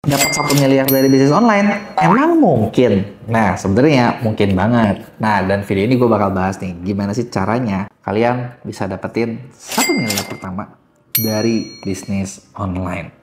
dapat 1 miliar dari bisnis online? Emang mungkin? Nah, sebenarnya mungkin banget. Nah, dan video ini gue bakal bahas nih, gimana sih caranya kalian bisa dapetin 1 miliar pertama dari bisnis online.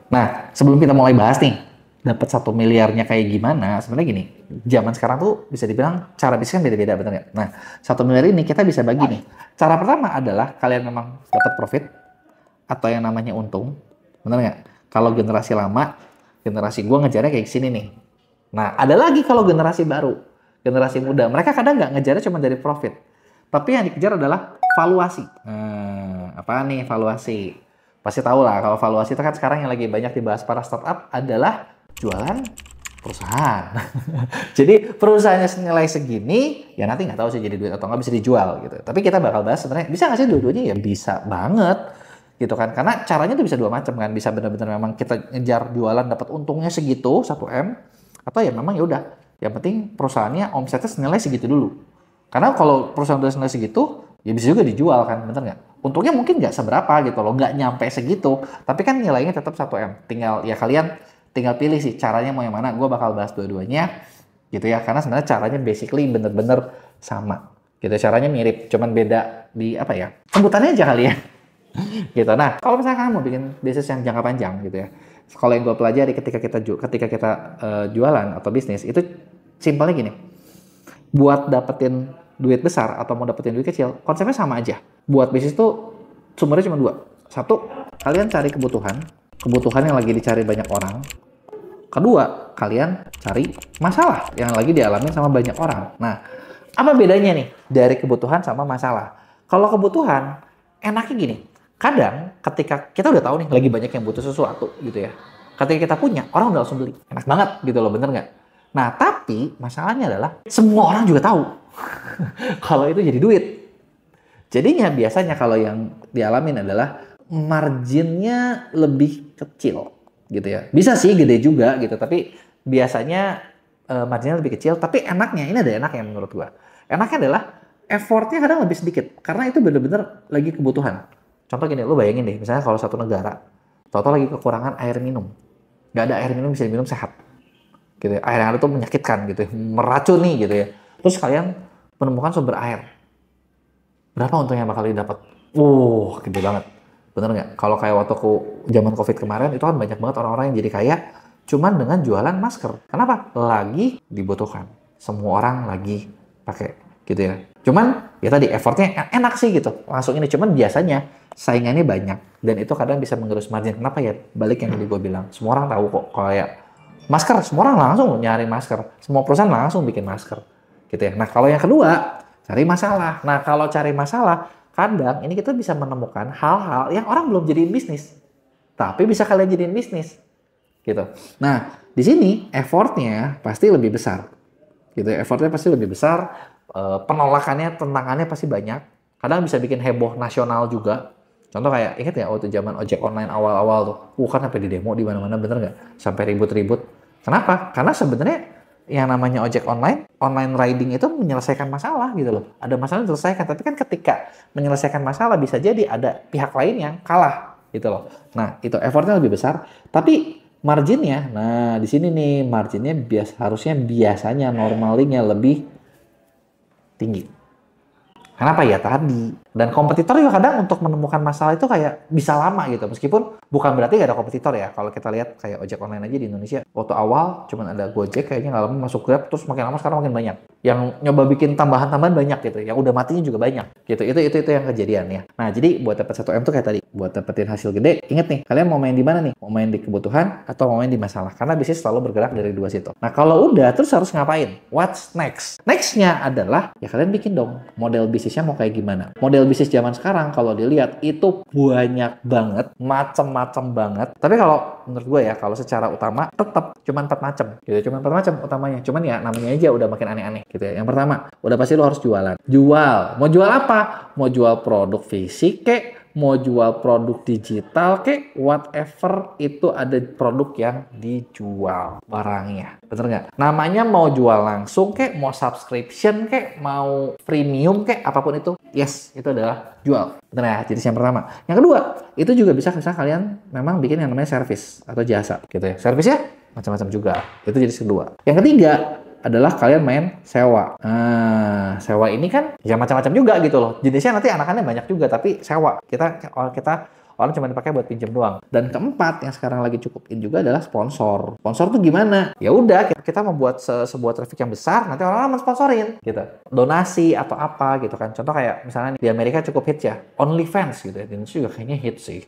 Nah, sebelum kita mulai bahas nih, dapat 1 miliarnya kayak gimana? Sebenarnya gini, zaman sekarang tuh bisa dibilang cara bisnis kan beda-beda, bener nggak? Nah, 1 miliar ini kita bisa bagi nih. Cara pertama adalah kalian memang dapat profit atau yang namanya untung, bener nggak? Kalau generasi lama, generasi gue ngejarnya kayak sini nih. Nah, ada lagi kalau generasi baru, generasi muda. Mereka kadang nggak ngejarnya cuma dari profit. Tapi yang dikejar adalah valuasi. Nah, apa nih valuasi? Pasti tahu lah, kalau valuasi itu kan sekarang yang lagi banyak dibahas para startup adalah jualan perusahaan. Jadi perusahaannya senilai segini, ya nanti nggak tahu sih jadi duit atau nggak bisa dijual gitu. Tapi kita bakal bahas sebenarnya, bisa nggak sih dua-duanya? Ya bisa banget. Gitu kan, karena caranya tuh bisa dua macam kan, bisa benar-benar memang kita ngejar jualan dapat untungnya segitu 1M, atau ya memang ya udah yang penting perusahaannya omsetnya senilai segitu dulu, karena kalau perusahaan udah senilai segitu ya bisa juga dijual kan, bener nggak? Untungnya mungkin nggak seberapa gitu loh, nggak nyampe segitu, tapi kan nilainya tetap 1M. Tinggal ya kalian tinggal pilih sih caranya mau yang mana. Gue bakal bahas dua-duanya gitu ya, karena sebenarnya caranya basically bener-bener sama gitu, caranya mirip, cuman beda di apa ya, sebutannya aja kali ya. Gitu. Nah, kalau misalnya kamu mau bikin bisnis yang jangka panjang gitu ya, kalau yang gue pelajari ketika kita jualan atau bisnis itu simpelnya gini, buat dapetin duit besar atau mau dapetin duit kecil, konsepnya sama aja. Buat bisnis tuh sumbernya cuma dua. Satu, kalian cari kebutuhan yang lagi dicari banyak orang. Kedua, kalian cari masalah yang lagi dialami sama banyak orang. Nah, apa bedanya nih dari kebutuhan sama masalah? Kalau kebutuhan, enaknya gini, kadang ketika kita udah tahu nih lagi banyak yang butuh sesuatu gitu ya, ketika kita punya, orang udah langsung beli, enak banget gitu loh, bener nggak? Nah, tapi masalahnya adalah semua orang juga tahu kalau itu jadi duit. Jadinya biasanya kalau yang dialamin adalah marginnya lebih kecil gitu ya. Bisa sih gede juga gitu, tapi biasanya marginnya lebih kecil. Tapi enaknya, ini ada enaknya menurut gua. Enaknya adalah effortnya kadang lebih sedikit, karena itu bener-bener lagi kebutuhan. Contoh gini, lu bayangin deh, misalnya kalau satu negara, total lagi kekurangan air minum. Nggak ada air minum bisa diminum sehat. Gitu ya. Air yang ada tuh menyakitkan gitu ya, meracuni gitu ya. Terus kalian menemukan sumber air. Berapa untungnya bakal didapat? Gede banget. Bener nggak? Kalau kayak waktu zaman COVID kemarin, itu kan banyak banget orang-orang yang jadi kaya cuman dengan jualan masker. Kenapa? Lagi dibutuhkan. Semua orang lagi pakai gitu ya. Cuman ya tadi effortnya enak sih gitu. Langsung ini, cuman biasanya saingannya banyak dan itu kadang bisa mengerus margin. Kenapa ya? Balik yang tadi gue bilang, semua orang tahu kok kayak masker, semua orang langsung nyari masker, semua perusahaan langsung bikin masker gitu ya. Nah, kalau yang kedua, cari masalah. Nah, kalau cari masalah, kadang ini kita bisa menemukan hal-hal yang orang belum jadiin bisnis, tapi bisa kalian jadiin bisnis gitu. Nah, di sini effortnya pasti lebih besar gitu ya. Effortnya pasti lebih besar, penolakannya, tentangannya pasti banyak, kadang bisa bikin heboh nasional juga. Contoh kayak, ingat ya waktu zaman ojek online awal-awal tuh, kan sampai di demo di mana-mana, bener nggak? Sampai ribut-ribut. Kenapa? Karena sebenarnya yang namanya ojek online, online riding itu menyelesaikan masalah gitu loh. Ada masalah diselesaikan, tapi kan ketika menyelesaikan masalah bisa jadi ada pihak lain yang kalah gitu loh. Nah, itu effortnya lebih besar, tapi marginnya, nah di sini nih marginnya harusnya biasanya normalnya lebih tinggi. Kenapa ya tadi? Dan kompetitor juga kadang untuk menemukan masalah itu kayak bisa lama gitu. Meskipun bukan berarti gak ada kompetitor ya. Kalau kita lihat kayak ojek online aja di Indonesia, waktu awal cuman ada Gojek, kayaknya nggak lama masuk Grab, terus makin lama sekarang makin banyak. Yang nyoba bikin tambahan-tambahan banyak gitu. Yang udah matinya juga banyak gitu. Itu yang kejadian ya. Nah, jadi buat dapat 1M tuh kayak tadi, buat dapetin hasil gede, inget nih, kalian mau main di mana nih? Mau main di kebutuhan atau mau main di masalah? Karena bisnis selalu bergerak dari dua situ. Nah, kalau udah, terus harus ngapain? What's next? Nextnya adalah ya kalian bikin dong model bisnisnya mau kayak gimana. Model bisnis zaman sekarang kalau dilihat itu banyak banget, macem-macem banget. Tapi kalau menurut gue ya, kalau secara utama tetap cuma 4 macam gitu. Cuma 4 macam utamanya. Cuman ya namanya aja udah makin aneh-aneh gitu ya. Yang pertama, udah pasti lo harus jualan. Jual. Mau jual apa? Mau jual produk fisik kek, mau jual produk digital kek, whatever itu ada produk yang dijual barangnya. Bener nggak? Namanya mau jual langsung kek, mau subscription kek, mau premium kek, apapun itu, yes, itu adalah jual. Bener ya? Jadi yang pertama. Yang kedua, itu juga bisa kalian memang bikin yang namanya service atau jasa gitu ya. Service ya macam-macam juga. Itu jadi kedua. Yang ketiga adalah kalian main sewa. Nah, sewa ini kan ya macam-macam juga gitu loh. Jenisnya nanti anak-anaknya banyak juga, tapi sewa. Kita orang cuma dipakai buat pinjam doang. Dan keempat yang sekarang lagi cukup in juga adalah sponsor. Sponsor tuh gimana? Ya udah, kita membuat sebuah traffic yang besar, nanti orang-orang mensponsorin gitu. Donasi atau apa gitu kan. Contoh kayak misalnya di Amerika cukup hits ya, OnlyFans gitu ya. Di Indonesia juga kayaknya hits sih.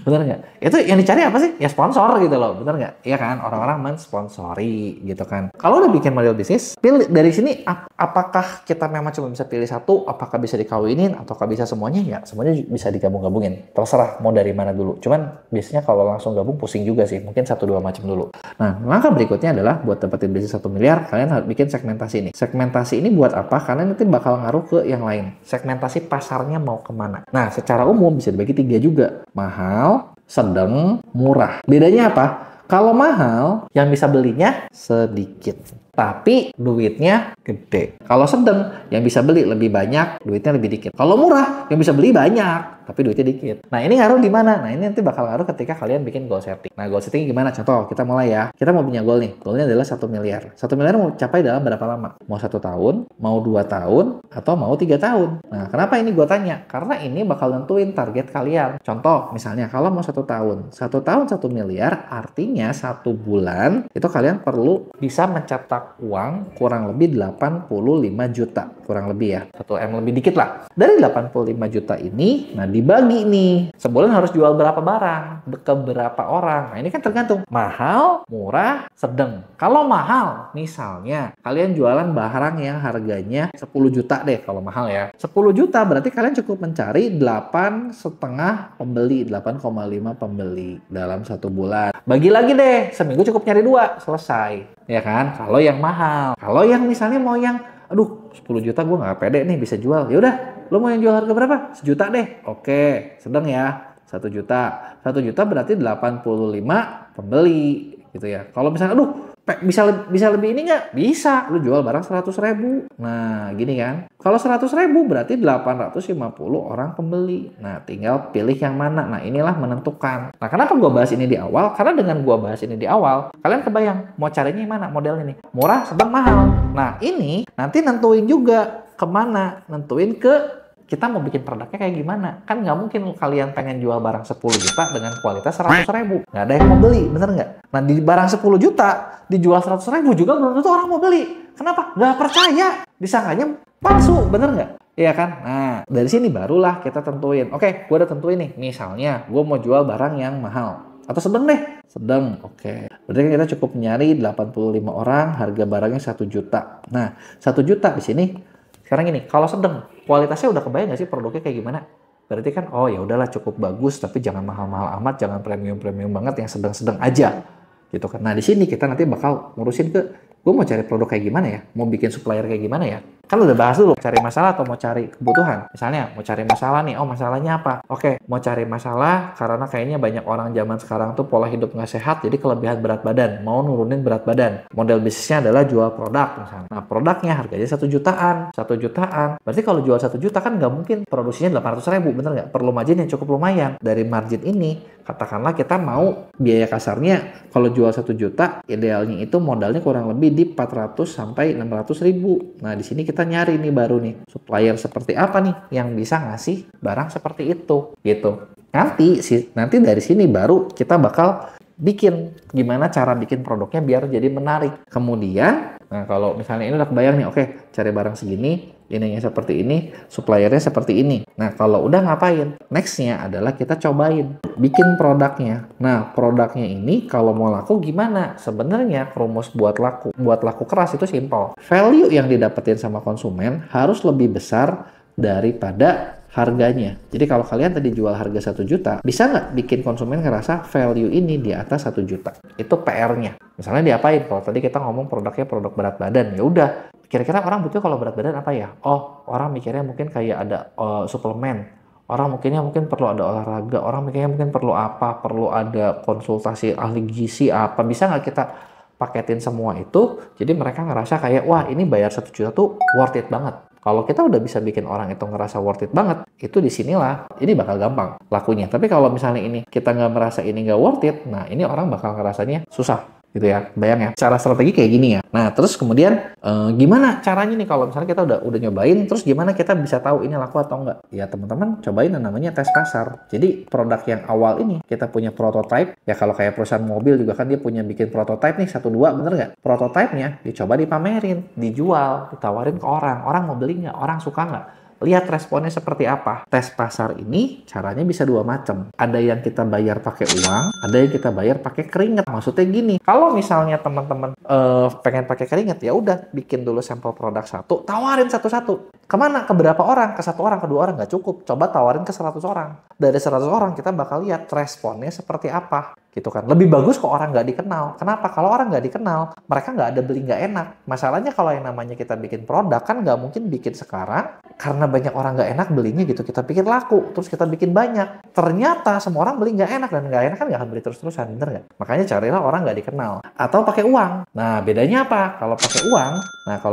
Bener nggak? Itu yang dicari apa sih? Ya sponsor gitu loh, bener nggak? Iya kan? Orang-orang mensponsori gitu kan. Kalau udah bikin model bisnis, pilih dari sini apakah kita memang cuma bisa pilih satu, apakah bisa dikawinin, ataukah bisa semuanya? Ya semuanya bisa digabung-gabungin. Terserah mau dari mana dulu. Cuman biasanya kalau langsung gabung pusing juga sih. Mungkin 1-2 macam dulu. Nah, langkah berikutnya adalah buat dapetin bisnis 1 miliar, kalian harus bikin segmentasi ini. Segmentasi ini buat apa? Karena nanti bakal ngaruh ke yang lain. Segmentasi pasarnya mau kemana. Nah, secara umum bisa dibagi 3 juga. Mahal, sedang, murah. Bedanya apa? Kalau mahal, yang bisa belinya sedikit. Tapi duitnya gede. Kalau sedang, yang bisa beli lebih banyak, duitnya lebih dikit. Kalau murah, yang bisa beli banyak, tapi duitnya dikit. Nah, ini ngaruh di mana? Nah, ini nanti bakal ngaruh ketika kalian bikin goal setting. Nah, goal setting gimana? Contoh, kita mulai ya. Kita mau punya goal nih. Goalnya adalah 1 miliar. 1 miliar mau capai dalam berapa lama? Mau 1 tahun, mau 2 tahun, atau mau 3 tahun? Nah, kenapa ini gue tanya? Karena ini bakal nentuin target kalian. Contoh, misalnya kalau mau 1 tahun. 1 tahun 1 miliar, artinya 1 bulan, itu kalian perlu bisa mencetak uang kurang lebih 85 juta. Kurang lebih ya. 1 M lebih dikit lah. Dari 85 juta ini, nah dibagi nih. Sebulan harus jual berapa barang? Ke berapa orang? Nah ini kan tergantung. Mahal, murah, sedang. Kalau mahal, misalnya kalian jualan barang yang harganya 10 juta deh kalau mahal ya. 10 juta berarti kalian cukup mencari 8,5 pembeli. 8,5 pembeli dalam 1 bulan. Bagi lagi deh, seminggu cukup nyari 2. Selesai. Ya kan? Kalau yang mahal. Kalau yang misalnya mau yang, aduh 10 juta gue nggak pede nih bisa jual. Yaudah, lo mau yang jual harga berapa? 1 juta deh. Oke, sedang ya. 1 juta. 1 juta berarti 85 pembeli. Gitu ya. Kalau misalnya, aduh bisa lebih ini nggak? Bisa. Lu jual barang 100.000. Nah, gini kan. Kalau 100.000 berarti 850 orang pembeli. Nah, tinggal pilih yang mana. Nah, inilah menentukan. Nah, kenapa gua bahas ini di awal? Karena dengan gua bahas ini di awal, kalian kebayang mau carinya yang mana modelnya nih? Murah, sedang, mahal. Nah, ini nanti nentuin juga kemana. Nentuin ke kita mau bikin produknya kayak gimana. Kan nggak mungkin kalian pengen jual barang 10 juta dengan kualitas 100.000. Nggak ada yang mau beli, bener nggak? Nah, di barang 10 juta, dijual 100.000 juga belum tentu orang mau beli. Kenapa? Nggak percaya. Disangkanya palsu, bener nggak? Iya kan? Nah, dari sini barulah kita tentuin. Oke, gue udah tentuin nih. Misalnya, gue mau jual barang yang mahal. Atau sedang deh. Sedang, oke. Berarti kan kita cukup nyari 85 orang, harga barangnya 1 juta. Nah, 1 juta di sini. Sekarang gini, kalau sedang, kualitasnya udah kebayang nggak sih produknya kayak gimana? Berarti kan, oh ya udahlah cukup bagus, tapi jangan mahal-mahal amat, jangan premium-premium banget, yang sedang-sedang aja, gitu kan. Nah di sini kita nanti bakal ngurusin ke, gue mau cari produk kayak gimana ya, mau bikin supplier kayak gimana ya. Kan udah bahas dulu, cari masalah atau mau cari kebutuhan. Misalnya, mau cari masalah nih, oh masalahnya apa? Oke, mau cari masalah karena kayaknya banyak orang zaman sekarang tuh pola hidup nggak sehat, jadi kelebihan berat badan, mau nurunin berat badan. Model bisnisnya adalah jual produk misalnya. Nah, produknya harganya 1 jutaan. 1 jutaan. Berarti kalau jual 1 juta kan nggak mungkin produksinya 800.000, bener nggak? Perlu margin yang cukup lumayan. Dari margin ini, katakanlah kita mau biaya kasarnya, kalau jual 1 juta, idealnya itu modalnya kurang lebih di 400 sampai 600.000. Nah, di sini kita nyari nih baru nih supplier seperti apa nih yang bisa ngasih barang seperti itu gitu. Nanti dari sini baru kita bakal bikin gimana cara bikin produknya biar jadi menarik. Kemudian, nah kalau misalnya ini udah kebayang nih, oke, cari barang segini, ininya seperti ini, suppliernya seperti ini. Nah kalau udah ngapain? Nextnya adalah kita cobain bikin produknya. Nah produknya ini kalau mau laku gimana? Sebenarnya rumus buat laku keras itu simple. Value yang didapetin sama konsumen harus lebih besar daripada harganya. Jadi kalau kalian tadi jual harga 1 juta, bisa nggak bikin konsumen ngerasa value ini di atas 1 juta? Itu PR-nya. Misalnya diapain? Kalau tadi kita ngomong produknya produk berat badan, ya udah. Kira-kira orang butuh kalau berat badan apa ya? Oh, orang mikirnya mungkin kayak ada suplemen. orang mungkin perlu ada olahraga, orang mungkin perlu apa, perlu ada konsultasi ahli gizi apa. Bisa nggak kita paketin semua itu, jadi mereka ngerasa kayak, wah ini bayar 1 juta tuh worth it banget. Kalau kita udah bisa bikin orang itu ngerasa worth it banget, itu disinilah ini bakal gampang lakunya. Tapi kalau misalnya ini kita nggak merasa ini nggak worth it, nah ini orang bakal ngerasanya susah gitu ya. Bayang ya, cara strategi kayak gini ya. Nah terus kemudian gimana caranya nih kalau misalnya kita udah nyobain, terus gimana kita bisa tahu ini laku atau enggak? Ya teman-teman cobain yang namanya tes pasar. Jadi produk yang awal ini kita punya prototype, ya kalau kayak perusahaan mobil juga kan dia punya bikin prototype nih 1-2, bener nggak? Prototipenya dicoba dipamerin, dijual, ditawarin ke orang mau beli nggak? Orang suka nggak? Lihat responnya seperti apa. Tes pasar ini caranya bisa 2 macam. Ada yang kita bayar pakai uang, ada yang kita bayar pakai keringat. Maksudnya gini, kalau misalnya teman-teman pengen pakai keringat, ya udah bikin dulu sampel produk 1, tawarin satu-satu. Kemana? Ke berapa orang? Ke 1 orang, ke 2 orang nggak cukup. Coba tawarin ke 100 orang. Dari 100 orang kita bakal lihat responnya seperti apa. Gitu kan. Lebih bagus kok orang nggak dikenal. Kenapa? Kalau orang nggak dikenal, mereka nggak ada beli nggak enak. Masalahnya kalau yang namanya kita bikin produk, kan nggak mungkin bikin sekarang, karena banyak orang nggak enak belinya gitu. Kita pikir laku, terus kita bikin banyak. Ternyata semua orang beli nggak enak, dan nggak enak kan nggak akan beli terus-terusan, bener nggak? Makanya carilah orang nggak dikenal. Atau pakai uang. Nah, bedanya apa? Kalau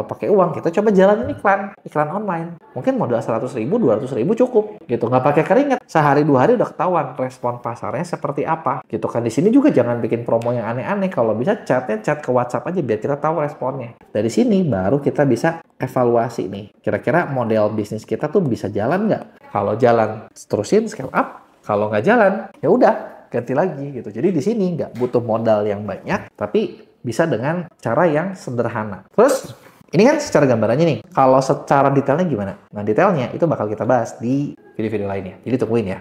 pakai uang, kita coba jalanin iklan online. Mungkin modal 100.000, 200.000 cukup. Gitu, nggak pakai keringat. Sehari 2 hari udah ketahuan respon pasarnya seperti apa. Gitu kan. Di sini juga jangan bikin promo yang aneh-aneh. Kalau bisa chat ke WhatsApp aja biar kita tahu responnya. Dari sini baru kita bisa evaluasi nih. Kira-kira model bisnis kita tuh bisa jalan nggak? Kalau jalan, terusin scale up. Kalau nggak jalan, ya udah ganti lagi gitu. Jadi di sini nggak butuh modal yang banyak, tapi bisa dengan cara yang sederhana. Terus ini kan secara gambarannya nih. Kalau secara detailnya gimana? Nah detailnya itu bakal kita bahas di video-video lainnya. Jadi tungguin ya.